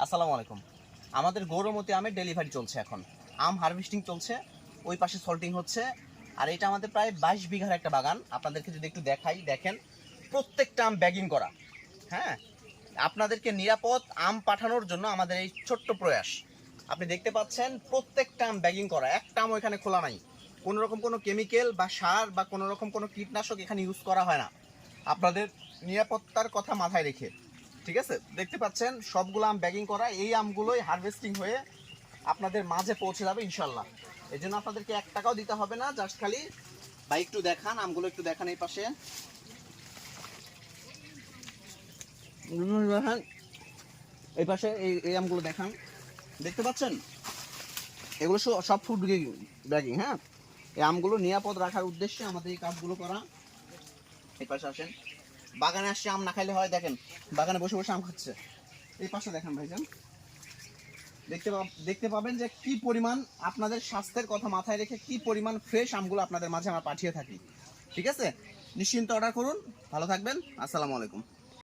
আসসালামু আলাইকুম। আমাদের গৌরমতি আমের ডেলিভারি চলছে এখন। আম হারভেস্টিং চলছে, ওই পাশে সল্টিং হচ্ছে। আর এটা আমাদের প্রায় 22 বিঘার একটা বাগান। আপনাদেরকে যদি একটু দেখাই, দেখেন প্রত্যেকটা আম ব্যাগিং করা। হ্যাঁ, আপনাদেরকে নিরাপদ আম পাঠানোর জন্য আমাদের এই ছোট্ট প্রয়াস। আপনি দেখতে পাচ্ছেন প্রত্যেকটা আম ব্যাগিং করা, একটা আম এখানে খোলা নাই। কোনো রকম কোনো কেমিক্যাল বা সার বা কোনো রকম কোনো কীটনাশক এখানে ইউজ করা হয় না, আপনাদের নিরাপত্তার কথা মাথায় রেখে। ঠিক আছে, দেখতে পাচ্ছেন সবগুলো আম ব্যাগিং করা। এই আমগুলোই হারভেস্টিং হয়ে আপনাদের মাঝে পৌঁছে যাবে ইনশাল্লাহ। এই জন্য আপনাদেরকে 1 টাকাও দিতে হবে না, জাস্ট খালি ভাই একটু দেখান আমগুলো, একটু দেখান এই পাশে দেখান, এই পাশে এই আমগুলো দেখান। দেখতে পাচ্ছেন এগুলো সব ফুড ব্যাগিং। হ্যাঁ, এই আমগুলো নিরাপদ রাখার উদ্দেশ্যে আমাদের এই কাজগুলো করা। এই পাশে আসেন, বাগানে আসছে আম না খাইলে হয়। দেখেন বাগানে বসে বসে আম খাচ্ছে। এই পাশে দেখেন ভাইজান, দেখতে পাবেন যে কি পরিমাণ, আপনাদের স্বাস্থ্যের কথা মাথায় রেখে কি পরিমাণ ফ্রেশ আমগুলো আপনাদের মাঝে আমরা পাঠিয়ে থাকি। ঠিক আছে, নিশ্চিন্তে অর্ডার করুন। ভালো থাকবেন। আসসালামু আলাইকুম।